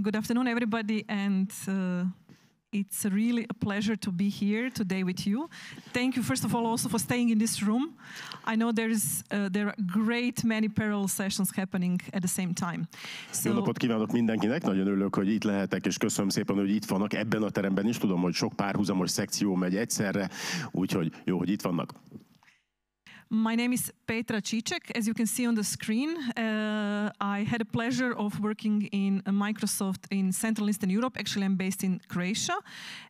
Good afternoon, everybody, and it's really a pleasure to be here today with you. Thank you, first of all, also for staying in this room. I know there are great many parallel sessions happening at the same time. Jó napot kívánok mindenkinek, nagyon örülök, hogy itt lehetek, és köszönöm szépen, hogy itt vannak ebben a teremben is. Tudom, hogy sok párhuzamos szekció megy egyszerre, úgyhogy jó, hogy itt vannak. My name is Petra, Čiček. As you can see on the screen, I had a pleasure of working in Microsoft in Central Eastern Europe. Actually, I'm based in Croatia,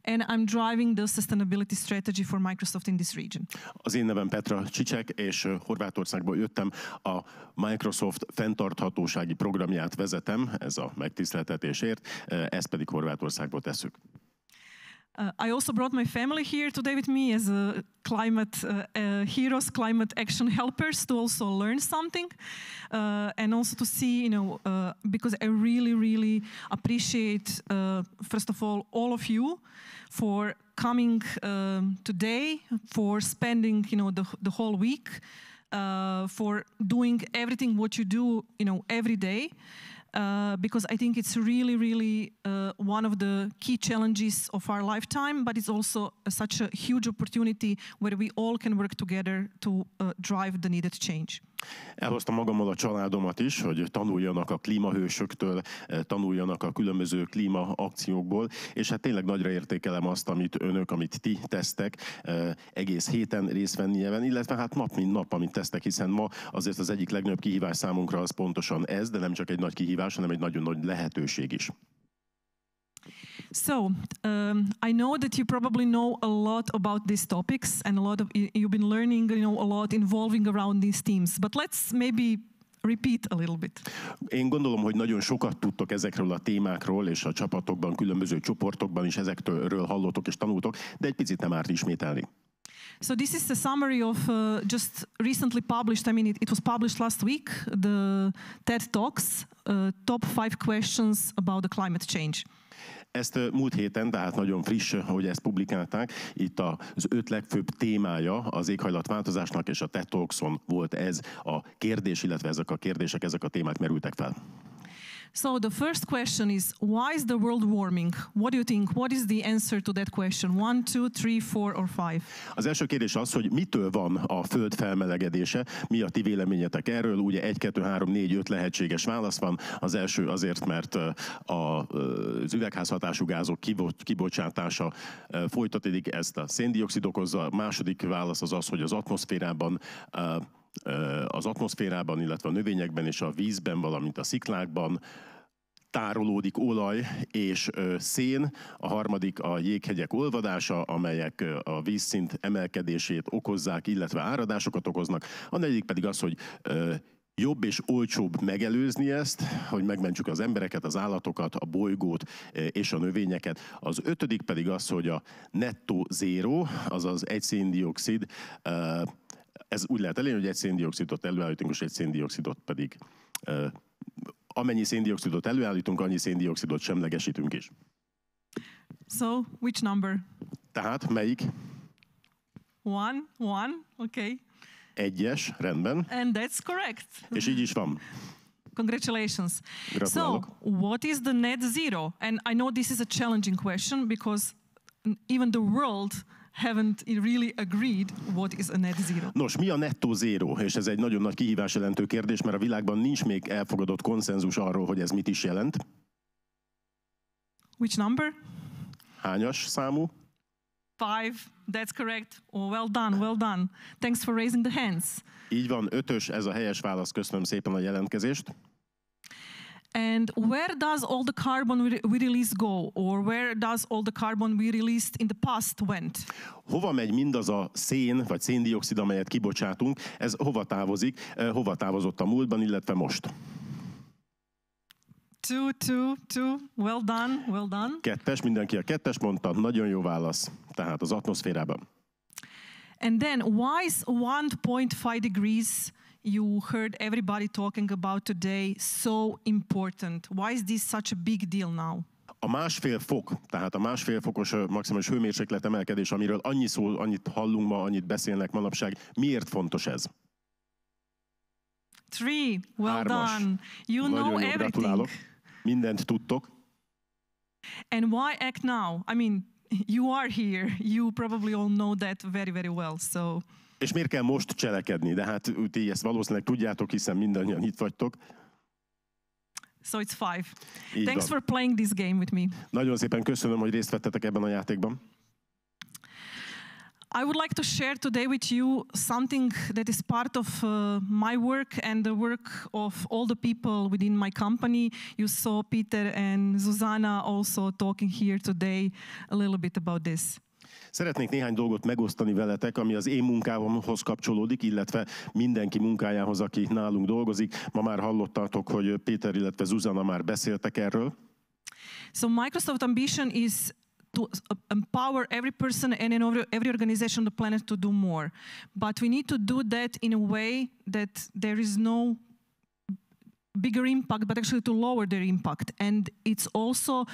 and I'm driving the sustainability strategy for Microsoft in this region. Az én nevem Petra, Čiček, és Horvátországból jöttem. A Microsoft fenntarthatósági programját vezetem, ez a megtiszteltetésért, ezt pedig Horvátországból tesszük. I also brought my family here today with me as climate heroes, climate action helpers, to also learn something and also to see, because I really appreciate, first of all of you for coming today, for spending, the whole week, for doing everything what you do, every day. Because I think it's really one of the key challenges of our lifetime, but it's also such a huge opportunity where we all can work together to drive the needed change. Elhoztam magammal a családomat is, hogy tanuljanak a klímahősöktől, tanuljanak a különböző klímaakciókból, és hát tényleg nagyra értékelem azt, amit ti tesztek, egész héten részt venni ebben, illetve hát nap mint nap, amit tesztek, hiszen ma azért az egyik legnagyobb kihívás számunkra az pontosan ez, de nem csak egy nagy kihívás, hanem egy nagyon nagy lehetőség is. So, I know that you probably know a lot about these topics and you've been learning, a lot involving around these themes, but let's maybe repeat a little bit. Én gondolom, hogy nagyon sokat tudtok ezekről a témákról, és a csapatokban, különböző csoportokban is ezekről hallottok és tanultok, de egy picit nem árt ismételni. So this is the summary of just recently published, it was published last week, the TED Talks, top 5 questions about the climate change. Ezt múlt héten, tehát nagyon friss, hogy ezt publikálták, itt az 5 legfőbb témája az éghajlatváltozásnak, és a TED Talkson volt ez a kérdés, illetve ezek a kérdések, ezek a témák merültek fel. So the first question is, why is the world warming? What do you think? What is the answer to that question? 1, 2, 3, 4 or 5? Az első kérdés az, hogy mitől van a Föld felmelegedése? Mi a ti véleményetek erről? Ugye 1, 2, 3, 4, 5 lehetséges válasz van. Az első azért, mert az üvegházhatású gázok kibocsátása folytatódik, ezt a széndioxid okozza. A második válasz az, hogy az atmoszférában, illetve a növényekben és a vízben, valamint a sziklákban tárolódik olaj és szén. A harmadik a jéghegyek olvadása, amelyek a vízszint emelkedését okozzák, illetve áradásokat okoznak. A negyedik pedig az, hogy jobb és olcsóbb megelőzni ezt, hogy megmentsük az embereket, az állatokat, a bolygót és a növényeket. Az ötödik pedig az, hogy a nettó zéró, azaz egy széndioxid, ez úgy lehet elérni, hogy egy széndioxidot előállítunk, és egy széndioxidot pedig amennyi széndioxidot előállítunk, annyi széndioxidot semlegesítünk is. So, which number? Tehát melyik? One, okay. Egyes, rendben. And that's correct. És így is van. Congratulations. Gratulálok. So, what is the net zero? And I know this is a challenging question because even the world haven't really agreed what is a net zero. Nos, mi a nettó zéró? És ez egy nagyon nagy kihívás jelentő kérdés, mert a világban nincs még elfogadott konszenzus arról, hogy ez mit is jelent. Which number? Hányas számú? 5, that's correct. Oh, well done. Thanks for raising the hands. Így van, 5-ös, ez a helyes válasz. Köszönöm szépen a jelentkezést. And where does all the carbon we release go? Or where does all the carbon we released in the past went? Hova megy mindaz a szén vagy széndioxid, amelyet kibocsátunk? Ez hova távozik? Hova távozott a múltban, illetve most? 2. Well done. 2-es, mindenki a 2-es mondta. Nagyon jó válasz. Tehát az atmoszférában. And then why is 1.5 degrees you heard everybody talking about today so important? Why is this such a big deal now? A 1,5 fok, tehát a 1,5 fokos maximális hőmérséklet emelkedés, amiről annyit hallunk ma, annyit beszélnek manapság. Miért fontos ez? 3, well 3-as. done. You know everything. Gratulálok. Mindent tudtok. And why act now? I mean, you are here. You probably all know that very, very well. So. És miért kell most cselekedni? De hát ti ezt valószínűleg tudjátok, hiszen mindannyian itt vagytok. So it's 5. Így Thanks van. for playing this game with me. Nagyon szépen köszönöm, hogy részt vettetek ebben a játékban. I would like to share today with you something that is part of my work and the work of all the people within my company. You saw Peter and Zuzana also talking here today a little bit about this. Szeretnék néhány dolgot megosztani veletek, ami az én munkámhoz kapcsolódik, illetve mindenki munkájához, aki nálunk dolgozik. Ma már hallottátok, hogy Péter, illetve Zuzana már beszéltek erről. So Microsoft ambition is to empower every person and every organization on the planet to do more. But we need to do that in a way that there is no bigger impact, but actually to lower their impact. And it's also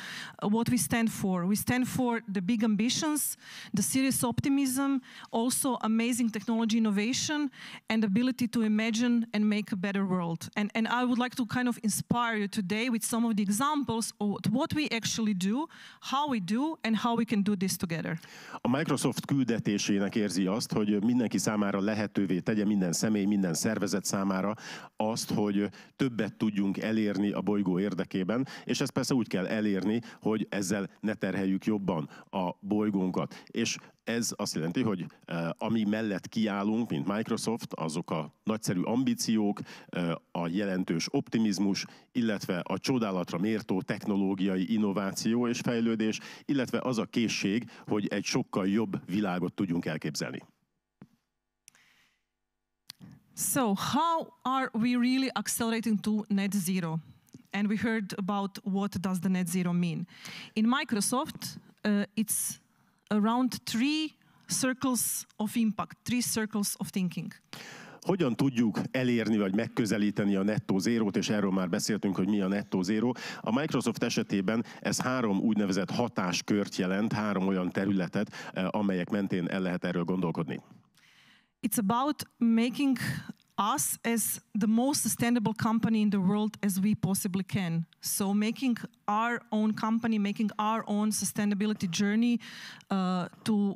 what we stand for. We stand for the big ambitions, the serious optimism, also amazing technology innovation, and ability to imagine and make a better world. And I would like to kind of inspire you today with some of the examples of what we actually do, how we do, and how we can do this together. A Microsoft küldetésének érzi azt, hogy mindenki számára lehetővé tegye, minden személy, minden szervezet számára azt, hogy többet tudjunk elérni a bolygó érdekében, és ezt persze úgy kell elérni, hogy ezzel ne terheljük jobban a bolygónkat. És ez azt jelenti, hogy ami mellett kiállunk, mint Microsoft, azok a nagyszerű ambíciók, a jelentős optimizmus, illetve a csodálatra méltó technológiai innováció és fejlődés, illetve az a készség, hogy egy sokkal jobb világot tudjunk elképzelni. So how are we really accelerating to net zero? And we heard about what does the net zero mean. In Microsoft, it's around 3 circles of impact, 3 circles of thinking. Hogyan tudjuk elérni vagy megközelíteni a nettó zérót, és erről már beszéltünk, hogy mi a nettó zéró. A Microsoft esetében ez 3 úgynevezett hatáskört jelent, 3 olyan területet, amelyek mentén el lehet erről gondolkodni. It's about making us as the most sustainable company in the world as we possibly can. So making our own company, making our own sustainability journey to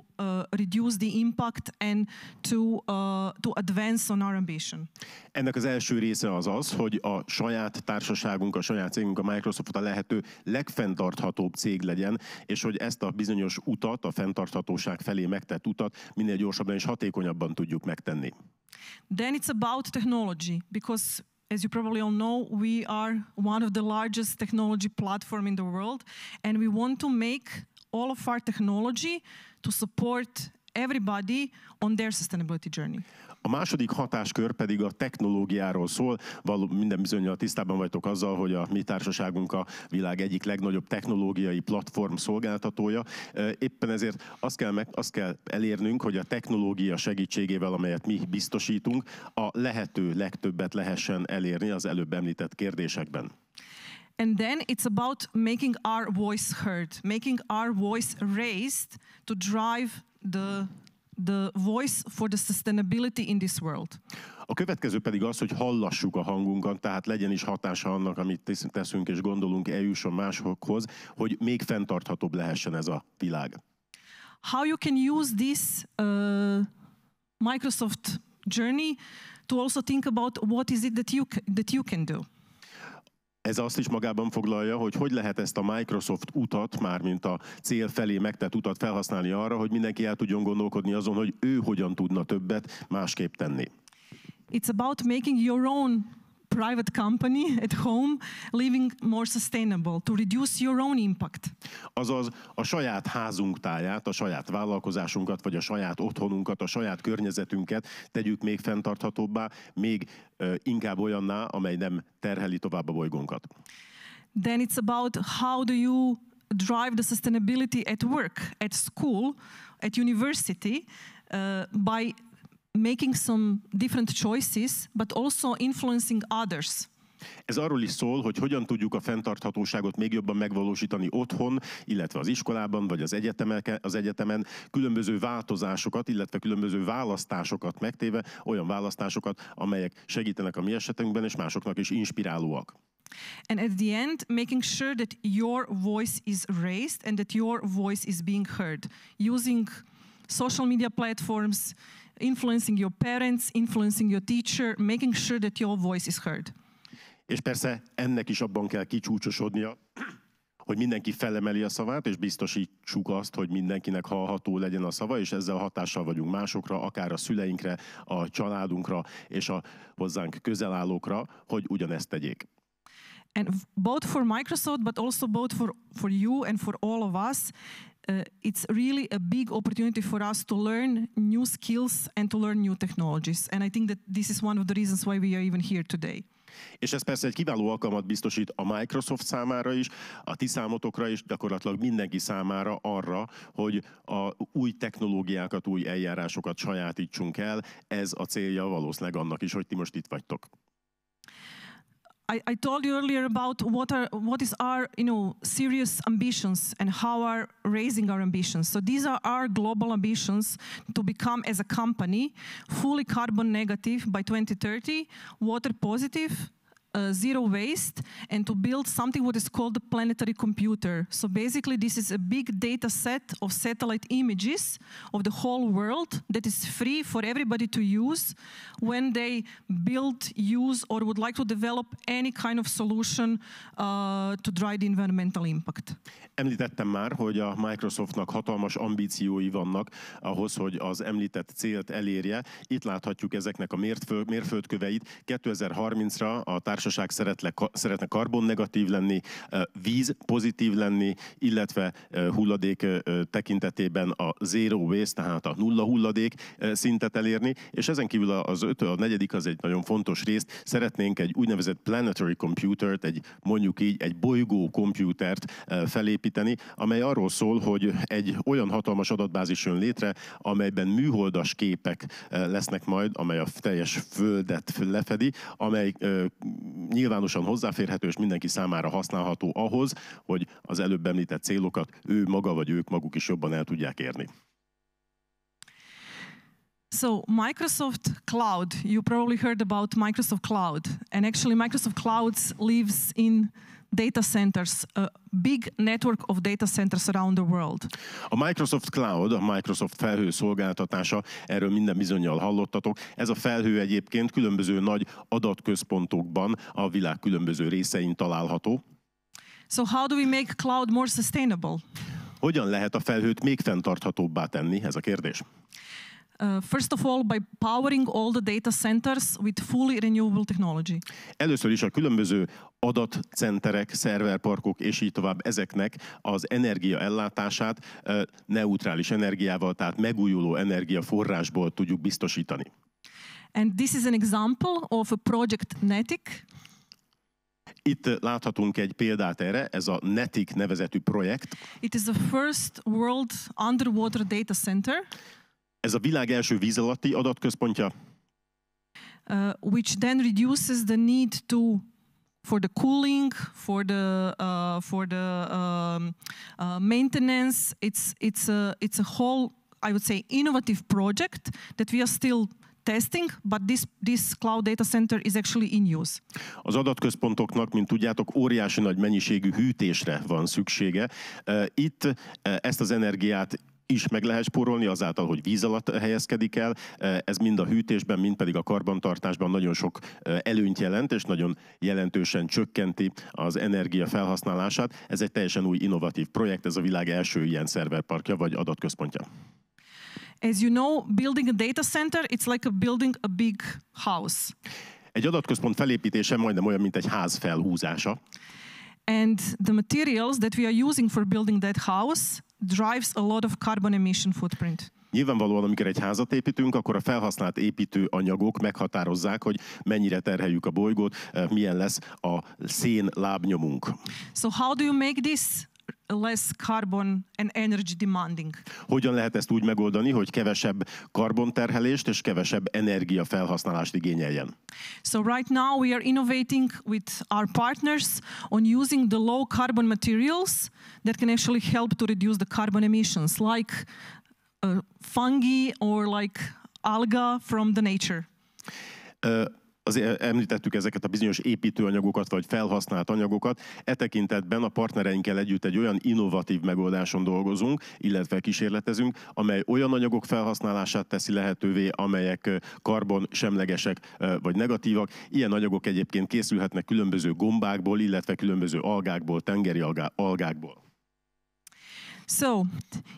reduce the impact and to advance on our ambition. Ennek az első része az, hogy a saját társaságunk, a saját cégünk, a Microsoft a lehető legfenntarthatóbb cég legyen, és hogy ezt a bizonyos utat, a fenntarthatóság felé megtett utat minél gyorsabban és hatékonyabban tudjuk megtenni. Then it's about technology, because as you probably all know, we are one of the largest technology platform in the world, and we want to make all of our technology to support everybody on their sustainability journey. A második hatáskör pedig a technológiáról szól. Minden bizonnyal tisztában vagytok azzal, hogy a mi társaságunk a világ egyik legnagyobb technológiai platform szolgáltatója. Éppen ezért azt kell elérnünk, hogy a technológia segítségével, amelyet mi biztosítunk, a lehető legtöbbet lehessen elérni az előbb említett kérdésekben. And then it's about making our voice heard, making our voice raised to drive the voice for the sustainability in this world. A következő pedig az, hogy hallassuk a hangunkat, tehát legyen is hatása annak, amit teszünk és gondolunk, eljusson másokhoz, hogy még fenntarthatóbb lehessen ez a világ. How you can use this Microsoft journey to also think about what is it that you can do. Ez azt is magában foglalja, hogy lehet ezt a Microsoft utat, mármint a cél felé megtett utat felhasználni arra, hogy mindenki el tudjon gondolkodni azon, hogy ő hogyan tudna többet másképp tenni. It's about making your own private company at home living more sustainable, to reduce your own impact. Azaz a saját házunk táját, a saját vállalkozásunkat, vagy a saját otthonunkat, a saját környezetünket tegyük még fenntarthatóbbá, még inkább olyanná, amely nem terheli tovább a bolygónkat. Then it's about how do you drive the sustainability at work, at school, at university, by making some different choices, but also influencing others. Ez arról is szól, hogy hogyan tudjuk a fenntarthatóságot még jobban megvalósítani otthon, illetve az iskolában, vagy az egyetemen, különböző változásokat, illetve különböző választásokat megtéve, olyan választásokat, amelyek segítenek a mi esetünkben, és másoknak is inspirálóak. And at the end, making sure that your voice is raised and that your voice is being heard. Using social media platforms, influencing your parents, influencing your teacher, making sure that your voice is heard. És persze ennek is abban kell kicsúcsosodnia, hogy mindenki felemeli a szavát, és biztosítsuk azt, hogy mindenkinek hallható legyen a szava, és ezzel hatással vagyunk másokra, akár a szüleinkre, a családunkra, és a hozzánk közelállókra, hogy ugyanezt tegyék. And both for Microsoft, but also both for you and for all of us, it's really a big opportunity for us to learn new skills and to learn new technologies. And I think that this is one of the reasons why we are even here today. És ez persze egy kiváló alkalmat biztosít a Microsoft számára is, a ti számotokra is, gyakorlatilag mindenki számára arra, hogy a új technológiákat, új eljárásokat sajátítsunk el. Ez a célja valószínűleg annak is, hogy ti most itt vagytok. I told you earlier about what is our serious ambitions and how are raising our ambitions. So these are our global ambitions to become as a company fully carbon negative by 2030, water positive, zero waste, and to build something what is called the planetary computer. So basically this is a big data set of satellite images of the whole world that is free for everybody to use when they build, use, or would like to develop any kind of solution to drive the environmental impact. Említettem már, hogy a Microsoftnak hatalmas ambíciói vannak ahhoz, hogy az említett célt elérje. Itt láthatjuk ezeknek a mérföldköveit. 2030-ra a társaság szeretne karbonnegatív lenni, víz pozitív lenni, illetve hulladék tekintetében a zero waste, tehát a nulla hulladék szintet elérni, és ezen kívül a negyedik az egy nagyon fontos rész. Szeretnénk egy úgynevezett planetary computert, mondjuk így egy bolygó komputert felépíteni, amely arról szól, hogy egy olyan hatalmas adatbázis jön létre, amelyben műholdas képek lesznek majd, amely a teljes Földet lefedi, amely nyilvánosan hozzáférhető és mindenki számára használható ahhoz, hogy az előbb említett célokat ő maga vagy ők maguk is jobban el tudják érni. So Microsoft Cloud, you probably heard about Microsoft Cloud, and actually Microsoft Cloud lives in data centers, a big network of data centers around the world. A Microsoft Cloud, a Microsoft felhő szolgáltatása, erről minden bizonnyal hallottatok. Ez a felhő egyébként különböző nagy adatközpontokban a világ különböző részein található. So how do we make cloud more sustainable? Hogyan lehet a felhőt még fenntarthatóbbá tenni? Ez a kérdés. First of all, by powering all the data centers with fully renewable technology. Először is a különböző adatcenterek, szerverparkok és így tovább ezeknek az energiaellátását neutrális energiával, tehát megújuló energiaforrásból tudjuk biztosítani. And this is an example of a project NETIC. Itt láthatunk egy példát erre, ez a NETIC nevezetű projekt. It is the first world underwater data center. Ez a világ első víz alatti adatközpontja. Which then reduces the need for the cooling, for the maintenance. It's a whole, I would say, innovative project that we are still testing, but this cloud data center is actually in use. Az adatközpontoknak, mint tudjátok, óriási nagy mennyiségű hűtésre van szüksége. Itt ezt az energiát is meg lehet spórolni azáltal, hogy víz alatt helyezkedik el. Ez mind a hűtésben, mind pedig a karbantartásban nagyon sok előnyt jelent, és nagyon jelentősen csökkenti az energia felhasználását. Ez egy teljesen új innovatív projekt, ez a világ első ilyen szerverparkja vagy adatközpontja. As you know, building a data center, it's like building a big house. Egy adatközpont felépítése majdnem olyan, mint egy ház felhúzása. And the materials that we are using for building that house drives a lot of carbon emission footprint. Nyilvánvalóan, amikor egy házat építünk, akkor a felhasznált építőanyagok meghatározzák, hogy mennyire terheljük a bolygót, milyen lesz a szén lábnyomunk. So how do you make this less carbon and energy demanding? Hogyan lehet ezt úgy megoldani, hogy kevesebb karbonterhelést és kevesebb energiafelhasználást igényeljen? So right now we are innovating with our partners on using the low carbon materials that can actually help to reduce the carbon emissions, like fungi or like alga from the nature. említettük ezeket a bizonyos építőanyagokat, vagy felhasznált anyagokat. E tekintetben a partnereinkkel együtt egy olyan innovatív megoldáson dolgozunk, illetve kísérletezünk, amely olyan anyagok felhasználását teszi lehetővé, amelyek karbonsemlegesek vagy negatívak. Ilyen anyagok egyébként készülhetnek különböző gombákból, illetve különböző algákból, tengeri algákból. So,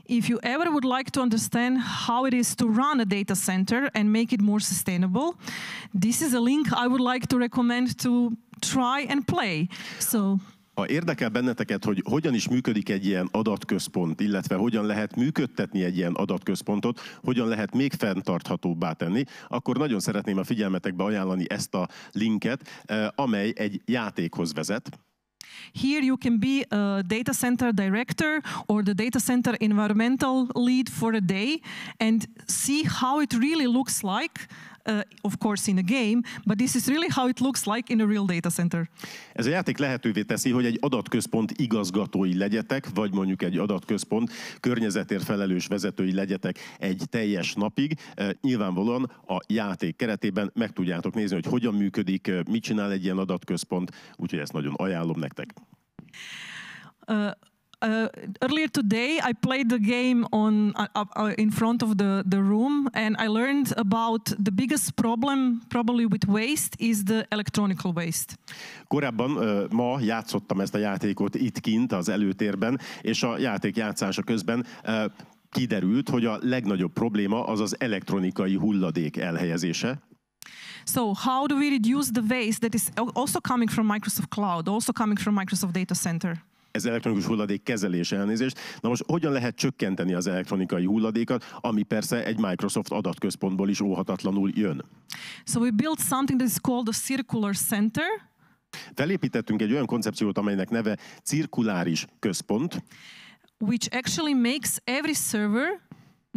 if you ever would like to understand how it is to run a data center and make it more sustainable, this is a link I would like to recommend to try and play. So, ha érdekel benneteket, hogy hogyan is működik egy ilyen adatközpont, illetve hogyan lehet működtetni egy ilyen adatközpontot, hogyan lehet még fenntarthatóbbá tenni, akkor nagyon szeretném a figyelmetekbe ajánlani ezt a linket, amely egy játékhoz vezet. Here you can be a data center director or the data center environmental lead for a day and see how it really looks like, of course in a game, but this is really how it looks like in a real data center. Ez a játék lehetővé teszi, hogy egy adatközpont igazgatói legyetek, vagy mondjuk egy adatközpont környezetért felelős vezetői legyetek egy teljes napig. Nyilvánvalóan a játék keretében meg tudjátok nézni, hogy hogyan működik, mit csinál egy ilyen adatközpont, úgyhogy ezt nagyon ajánlom nektek. Earlier today, I played the game in front of the room, and I learned about the biggest problem probably with waste is the electronical waste. Korábban ma játszottam ezt a játékot itt kint az előtérben, és a játék játszása közben kiderült, hogy a legnagyobb probléma az az elektronikai hulladék elhelyezése. So how do we reduce the waste that is also coming from Microsoft Cloud, also coming from Microsoft Data Center? Ez elektronikus hulladék kezelés, elnézést. Na most hogyan lehet csökkenteni az elektronikai hulladékot, ami persze egy Microsoft adatközpontból is óhatatlanul jön? So we built something that is called a circular center. Felépítettünk egy olyan koncepciót, amelynek neve cirkuláris központ, which actually makes every server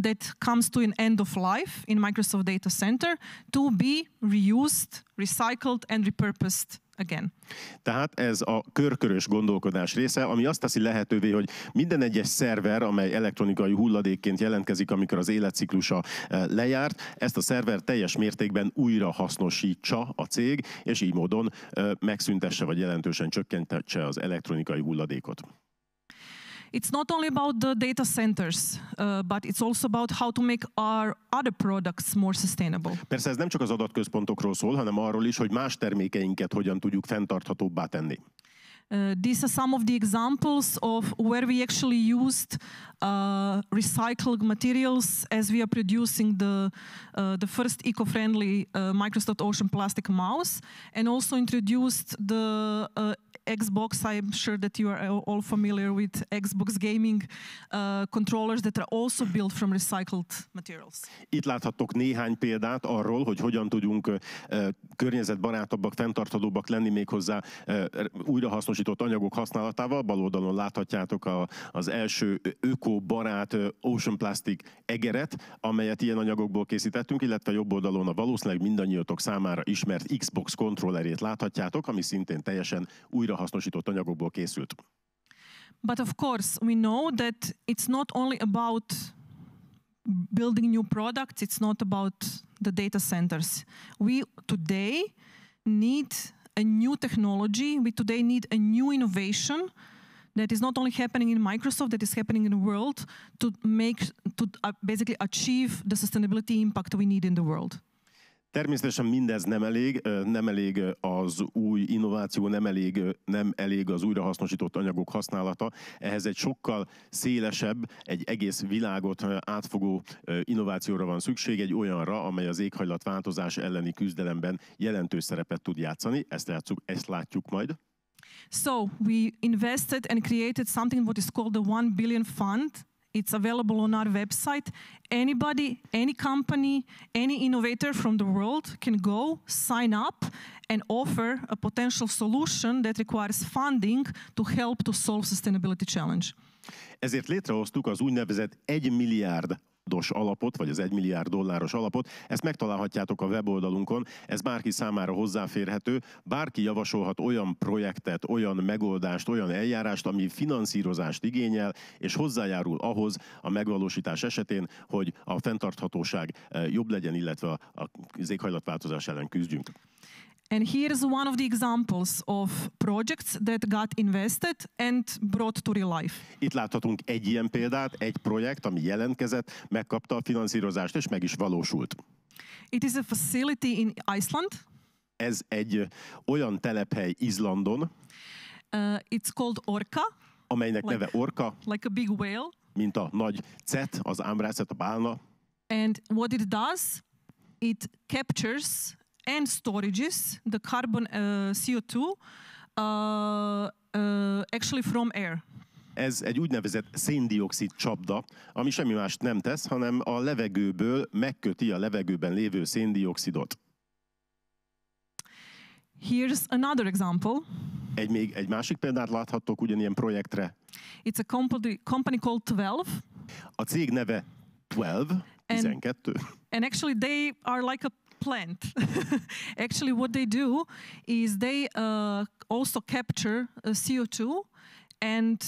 that comes to an end of life in Microsoft Data Center to be reused, recycled and repurposed again. Tehát ez a körkörös gondolkodás része, ami azt teszi lehetővé, hogy minden egyes szerver, amely elektronikai hulladékként jelentkezik, amikor az életciklusa lejárt, ezt a szerver teljes mértékben újra hasznosítsa a cég, és így módon megszüntesse vagy jelentősen csökkentse az elektronikai hulladékot. It's not only about the data centers, but it's also about how to make our other products more sustainable. Persze ez nem csak az adatközpontokról szól, hanem arról is, hogy más termékeinket hogyan tudjuk fenntarthatóbbá tenni. These are some of the examples of where we actually used recycled materials as we are producing the first eco-friendly Microsoft Ocean plastic mouse, and also introduced the Xbox. I'm sure that you are all familiar with Xbox gaming controllers that are also built from recycled materials. Itt láthattok néhány példát arról, hogy hogyan tudunk környezetbarátabbak, fenntarthatóbbak lenni, méghozzá újrahasznosított anyagok használatával. Bal oldalon láthatjátok az első ökobarát Ocean Plastic egeret, amelyet ilyen anyagokból készítettünk, illetve jobb oldalon a valószínűleg mindannyiótok számára ismert Xbox kontrollerét láthatjátok, ami szintén teljesen újrahasznosított anyagokból készült. But of course, we know that it's not only about building new products, it's not about the data centers. We today need a new technology, we today need a new innovation that is not only happening in Microsoft, that is happening in the world to basically achieve the sustainability impact we need in the world. Természetesen mindez nem elég az új innováció, nem elég az újrahasznosított anyagok használata. Ehhez egy sokkal szélesebb, egy egész világot átfogó innovációra van szükség, egy olyanra, amely az éghajlatváltozás elleni küzdelemben jelentős szerepet tud játszani. Ezt látjuk majd. So we invested and created something what is called the 1 billion fund. It's available on our website. Anybody, any company, any innovator from the world can go, sign up, and offer a potential solution that requires funding to help to solve sustainability challenge. Ezért létrehoztuk az úgynevezett 1 milliárd alapot, vagy az 1 milliárd dolláros alapot. Ezt megtalálhatjátok a weboldalunkon, ez bárki számára hozzáférhető, bárki javasolhat olyan projektet, olyan megoldást, olyan eljárást, ami finanszírozást igényel, és hozzájárul ahhoz a megvalósítás esetén, hogy a fenntarthatóság jobb legyen, illetve az éghajlatváltozás ellen küzdjünk. And here's one of the examples of projects that got invested and brought to real life. Itt láthatunk egy ilyen példát, egy projekt, ami jelentkezett, megkapta a finanszírozást, és meg is valósult. It is a facility in Iceland. Ez egy olyan telephely Izlandon, it's called Orca. Amelynek neve Orca, like a big whale. Mint a nagy cet, az ámrászat, a bálna. And what it does, it captures and storages the carbon CO2 actually from air. Ez egy úgynevezett széndioxid csapda, ami semmi mást nem tesz, hanem a levegőből megköti a levegőben lévő széndioxidot. Here's another example. Egy másik példát láthattok ugyanilyen projektre. It's a company called 12. A cég neve 12. And actually they are like a plant. Actually what they do is they also capture CO2 and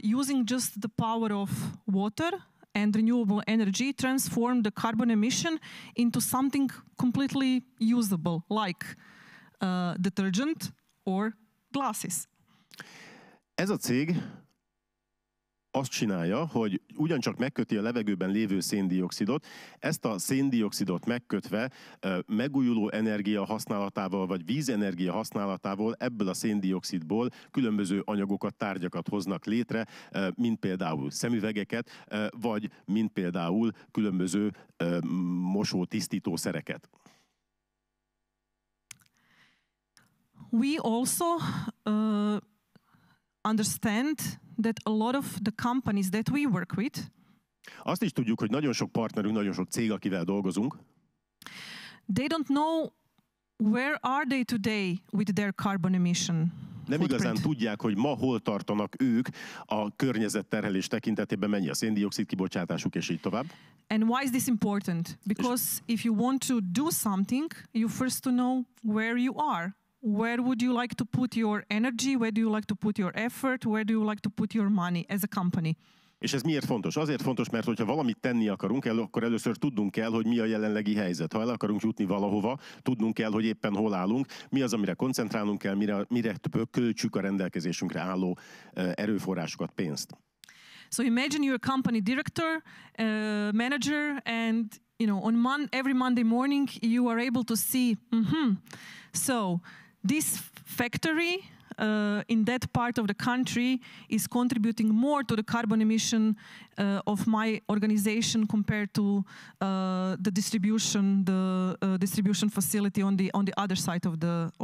using just the power of water and renewable energy transform the carbon emission into something completely usable, like detergent or glasses. Ez a cég azt csinálja, hogy ugyancsak megköti a levegőben lévő széndioxidot, ezt a széndioxidot megkötve megújuló energia használatával, vagy vízenergia használatával ebből a széndioxidból különböző anyagokat, tárgyakat hoznak létre, mint például szemüvegeket, vagy mint például különböző mosó-tisztítószereket. We also understand that a lot of the companies that we work with, azt is tudjuk, hogy nagyon sok partnerünk, nagyon sok cég, akivel dolgozunk, they don't know where are they today with their carbon emission. Nem igazán tudják, hogy ma hol tartanak ők a környezetterhelés tekintetében, mennyi a széndioxid kibocsátásuk, és így tovább. And why is this important? Because if you want to do something, you first to know where you are. Where would you like to put your energy? Where do you like to put your effort? Where do you like to put your money as a company? És ez miért fontos? Azért fontos, mert hogyha valamit tenni akarunk, akkor először tudnunk kell, hogy mi a jelenlegi helyzet. Ha el akarunk jutni valahova, tudnunk kell, hogy éppen hol állunk, mi az, amire koncentrálnunk kell, mire költsük a rendelkezésünkre álló erőforrásokat, pénzt. So imagine you're a company director, manager, and every Monday morning you are able to see, so this factory in that part of the country is contributing more to the carbon emission of my organization compared to the distribution facility on the other side of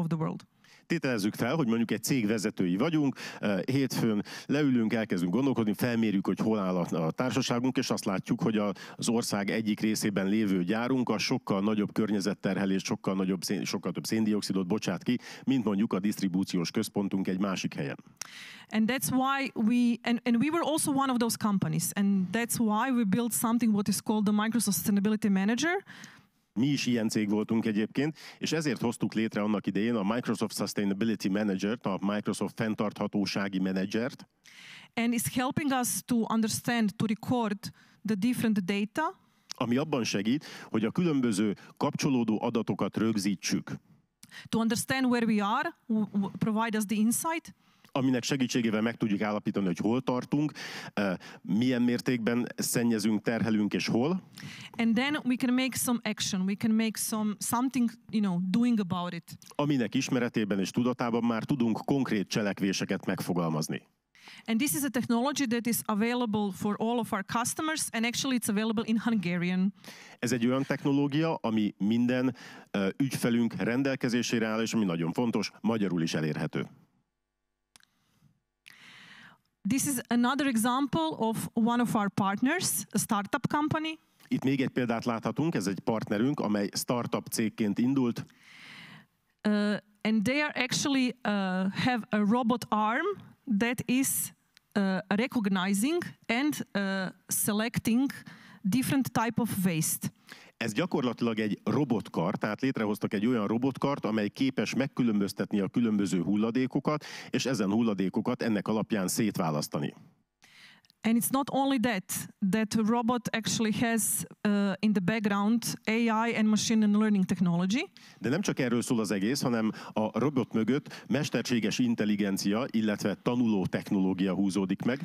the world. Tételezzük fel, hogy mondjuk egy cég vezetői vagyunk, hétfőn leülünk, elkezdünk gondolkodni, felmérjük, hogy hol áll a társaságunk, és azt látjuk, hogy az ország egyik részében lévő gyárunk a sokkal nagyobb környezetterhelést, sokkal több széndioxidot bocsát ki, mint mondjuk a disztribúciós központunk egy másik helyen. And that's why we were also one of those companies, and that's why we built something what is called the Microsoft Sustainability Manager. Mi is ilyen cég voltunk egyébként, és ezért hoztuk létre annak idején a Microsoft Sustainability Manager-t, a Microsoft fenntarthatósági menedzsert. And it's helping us to understand, to record the different data. Ami abban segít, hogy a különböző kapcsolódó adatokat rögzítsük. To understand where we are, provide us the insight. Aminek segítségével meg tudjuk állapítani, hogy hol tartunk, milyen mértékben szennyezünk, terhelünk és hol. And then we can make some action, we can make something, doing about it. Aminek ismeretében és tudatában már tudunk konkrét cselekvéseket megfogalmazni. And this is a technology that is available for all of our customers, and actually it's available in Hungarian. Ez egy olyan technológia, ami minden ügyfelünk rendelkezésére áll, és ami nagyon fontos, magyarul is elérhető. This is another example of one of our partners, a startup company. Itt még egy példát láthatunk, ez egy partnerünk, amely startup cégként indult. And they are actually have a robot arm that is recognizing and selecting different type of waste. Ez gyakorlatilag egy robotkar, tehát létrehoztak egy olyan robotkart, amely képes megkülönböztetni a különböző hulladékokat, és ezen hulladékokat ennek alapján szétválasztani. And it's not only that robot actually has in the background AI and machine learning technology. De nem csak erről szól az egész, hanem a robot mögött mesterséges intelligencia, illetve tanuló technológia húzódik meg.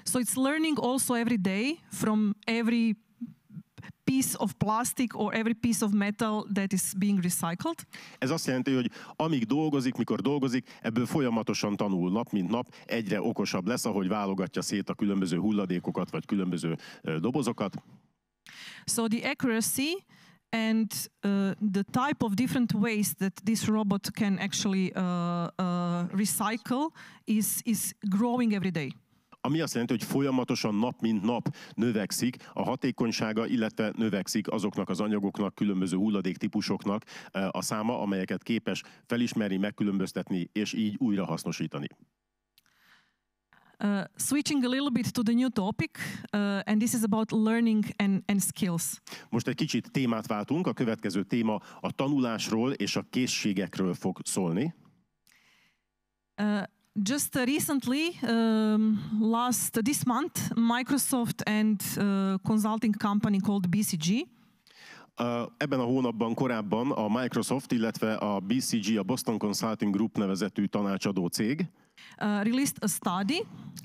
So it's learning also every day from every piece of plastic or every piece of metal that is being recycled. Ez azt jelenti, hogy amíg dolgozik, mikor dolgozik, ebből folyamatosan tanul nap mint nap, egyre okosabb lesz, ahogy válogatja szét a különböző hulladékokat vagy különböző dobozokat. So the accuracy and the type of different ways that this robot can actually recycle is growing every day. Ami azt jelenti, hogy folyamatosan nap mint nap növekszik a hatékonysága, illetve növekszik azoknak az anyagoknak, különböző hulladéktípusoknak a száma, amelyeket képes felismerni, megkülönböztetni, és így újra hasznosítani. Switching a little bit to the new topic, and this is about learning and skills. Most egy kicsit témát váltunk, a következő téma a tanulásról és a készségekről fog szólni. Just recently, this month, Microsoft and consulting company called BCG. Ebben a hónapban korábban a Microsoft, illetve a BCG, a Boston Consulting Group nevezetű tanácsadó cég released a study.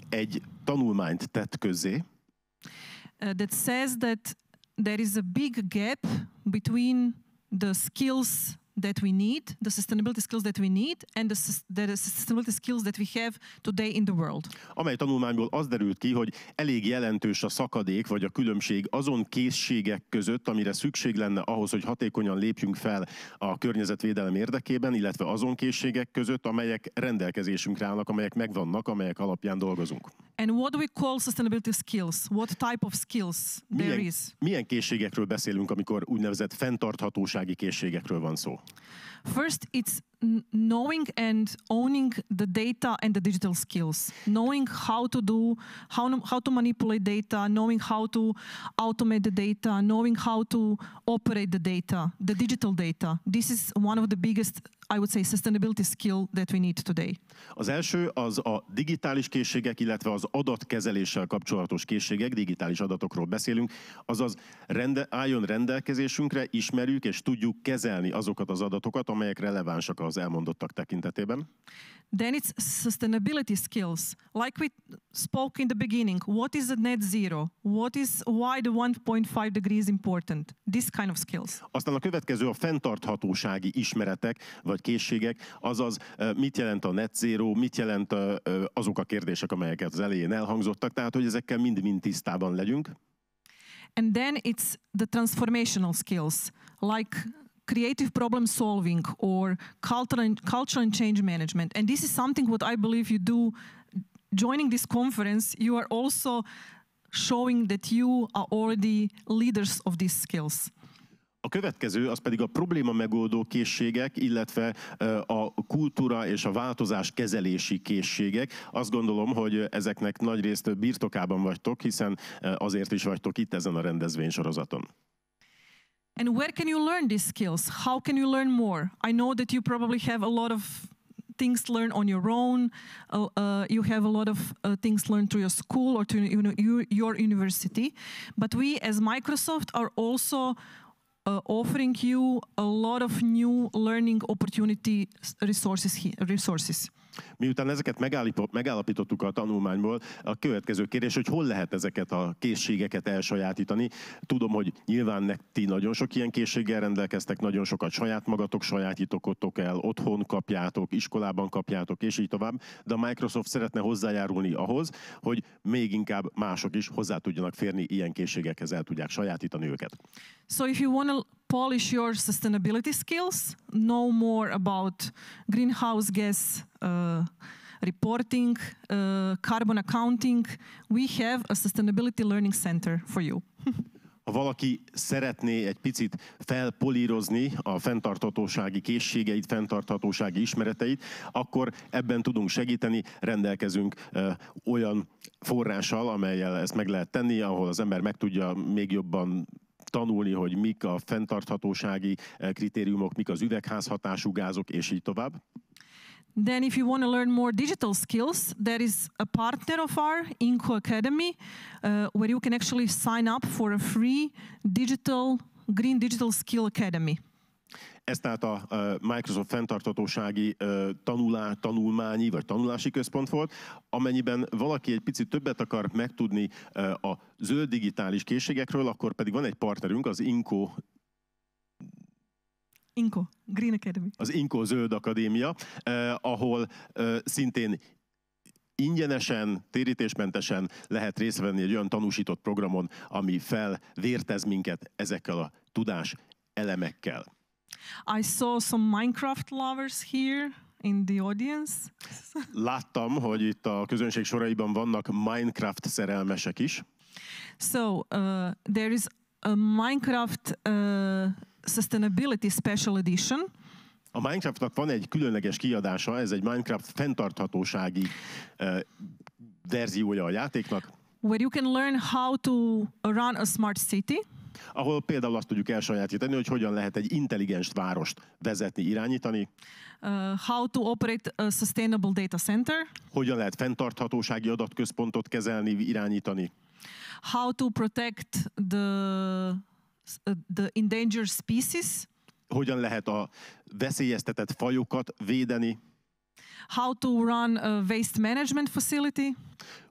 Egy tanulmányt tett közzé. That says that there is a big gap between the skills that we need, the sustainability skills that we need, and the sustainability skills that we have today in the world. Amely tanulmányból az derült ki, hogy elég jelentős a szakadék, vagy a különbség azon készségek között, amire szükség lenne ahhoz, hogy hatékonyan lépjünk fel a környezetvédelem érdekében, illetve azon készségek között, amelyek rendelkezésünkre állnak, amelyek megvannak, amelyek alapján dolgozunk. And what do we call sustainability skills? What type of skills there is? Milyen készségekről beszélünk, amikor úgynevezett fenntarthatósági készségekről van szó? First, it's knowing and owning the data and the digital skills. Knowing how to manipulate data, knowing how to automate the data, knowing how to operate the data, the digital data. This is one of the biggest, I would say, sustainability skill that we need today. Az első az a digitális készségek, illetve az adatkezeléssel kapcsolatos készségek, digitális adatokról beszélünk, azaz álljon rendelkezésünkre, ismerjük és tudjuk kezelni azokat az adatokat, amelyek relevánsak az elmondottak tekintetében. Then it's sustainability skills. Like we spoke in the beginning, what is a net zero? Why the 1.5 degrees important? This kind of skills. Aztán a következő a fenntarthatósági ismeretek vagy készségek, azaz mit jelent a net zero, mit jelent azok a kérdések, amelyeket az elején elhangzottak, tehát hogy ezekkel mind-mind tisztában legyünk. And then it's the transformational skills, like creative problem solving or cultural and change management. And this is something what I believe you do. Joining this conference, you are also showing that you are already leaders of these skills. A következő az pedig a probléma megoldó készségek, illetve a kultúra és a változás kezelési készségek. Azt gondolom, hogy ezeknek nagyrészt birtokában vagytok, hiszen azért is vagytok itt ezen a rendezvénysorozaton. And where can you learn these skills? How can you learn more? I know that you probably have a lot of things learned on your own. You have a lot of things learned through your school or through your university. But we as Microsoft are also offering you a lot of new learning opportunity resources. Miután ezeket megállapítottuk a tanulmányból, a következő kérdés, hogy hol lehet ezeket a készségeket elsajátítani. Tudom, hogy nyilván ti nagyon sok ilyen készséggel rendelkeztek, nagyon sokat saját magatok sajátítotok el, otthon kapjátok, iskolában kapjátok, és így tovább, de a Microsoft szeretne hozzájárulni ahhoz, hogy még inkább mások is hozzá tudjanak férni ilyen készségekhez, el tudják sajátítani őket. So if you want to polish your sustainability skills, know more about greenhouse gas reporting, carbon accounting, we have a sustainability learning center for you. Ha valaki szeretné egy picit felpolírozni a fenntarthatósági készségeit, fenntarthatósági ismereteit, akkor ebben tudunk segíteni, rendelkezünk olyan forrással, amellyel ezt meg lehet tenni, ahol az ember meg tudja még jobban tanulni, hogy mik a fenntarthatósági kritériumok, mik az üvegházhatású gázok, és így tovább. Then if you want to learn more digital skills, there is a partner of our, Inco Academy, where you can actually sign up for a free Green Digital Skill Academy. Ez tehát a Microsoft fenntarthatósági tanulmányi vagy tanulási központ volt, amennyiben valaki egy picit többet akar megtudni a zöld digitális készségekről, akkor pedig van egy partnerünk, az Inco Green Academy. Az Inco Zöld Akadémia, ahol szintén ingyenesen, térítésmentesen lehet részt venni egy olyan tanúsított programon, ami felvértez minket ezekkel a tudás elemekkel. I saw some Minecraft lovers here in the audience. Láttam, hogy itt a közönség soraiban vannak Minecraft szerelmesek is. So there is a Minecraft Sustainability Special Edition. A Minecraftnak van egy különleges kiadása, ez egy Minecraft fenntarthatósági verziója a játéknak. Where you can learn how to run a smart city. Ahol például azt tudjuk elsajátítani, hogy hogyan lehet egy intelligens várost vezetni, irányítani. How to operate a sustainable data center. Hogyan lehet fenntarthatósági adatközpontot kezelni, irányítani. How to protect the endangered species. Hogyan lehet a veszélyeztetett fajokat védeni. How to run a waste management facility.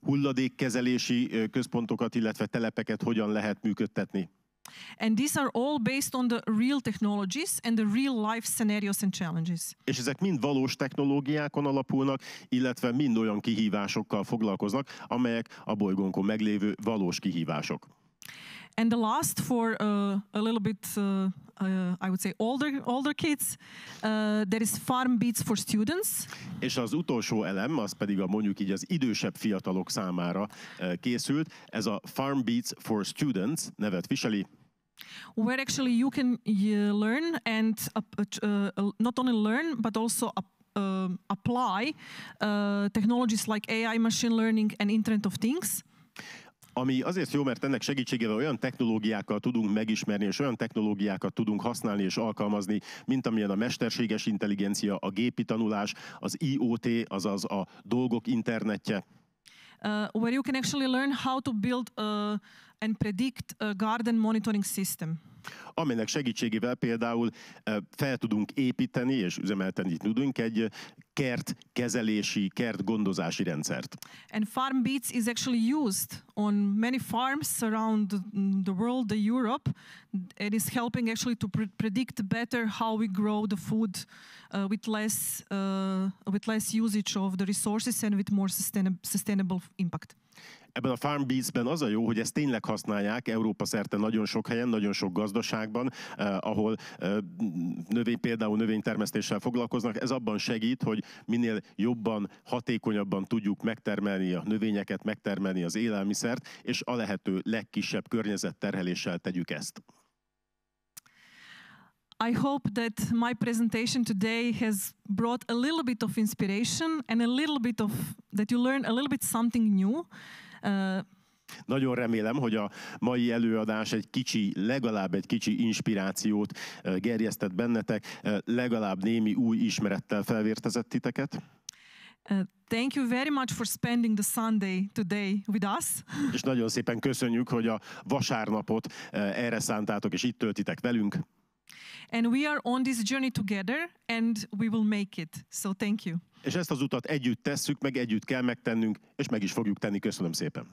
Hulladékkezelési központokat, illetve telepeket hogyan lehet működtetni. And these are all based on the real technologies and the real life scenarios and challenges. És ezek mind valós technológiákon alapulnak, illetve mind olyan kihívásokkal foglalkoznak, amelyek a bolygónkon meglévő valós kihívások. And the last for a little bit, I would say older kids, there is Farm Beats for Students. És az utolsó elem, az pedig mondjuk így az idősebb fiatalok számára készült. Ez a Farm Beats for Students nevet viseli. Where actually you can learn and not only learn but also apply technologies like AI, machine learning and Internet of Things. Ami azért jó, mert ennek segítségével olyan technológiákkal tudunk megismerni, és olyan technológiákat tudunk használni és alkalmazni, mint amilyen a mesterséges intelligencia, a gépi tanulás, az IoT, azaz a dolgok internetje. Where you can actually learn how to build and predict a garden monitoring system. Aminek segítségével például fel tudunk építeni és üzemeltetni tudunk egy kertkezelési, kertgondozási rendszert. And Farm Beats is actually used on many farms around the world, the Europe. It is helping actually to predict better how we grow the food with less usage of the resources and with more sustainable impact. Ebben a Farm Beats-ben az a jó, hogy ezt tényleg használják Európa szerte nagyon sok helyen, nagyon sok gazdaságban, ahol például növénytermesztéssel foglalkoznak. Ez abban segít, hogy minél jobban, hatékonyabban tudjuk megtermelni a növényeket, megtermelni az élelmiszert, és a lehető legkisebb környezetterheléssel tegyük ezt. I hope that my presentation today has brought a little bit of inspiration and a little bit of that you learn a little bit something new. Nagyon remélem, hogy a mai előadás legalább egy kicsi inspirációt gerjesztett bennetek, legalább némi új ismerettel felvértezett titeket. Thank you very much for spending the Sunday today with us. És nagyon szépen köszönjük, hogy a vasárnapot erre szántátok, és itt töltitek velünk. And we are on this journey together, and we will make it. So thank you. És ezt az utat együtt tesszük, meg együtt kell megtennünk, és meg is fogjuk tenni. Köszönöm szépen.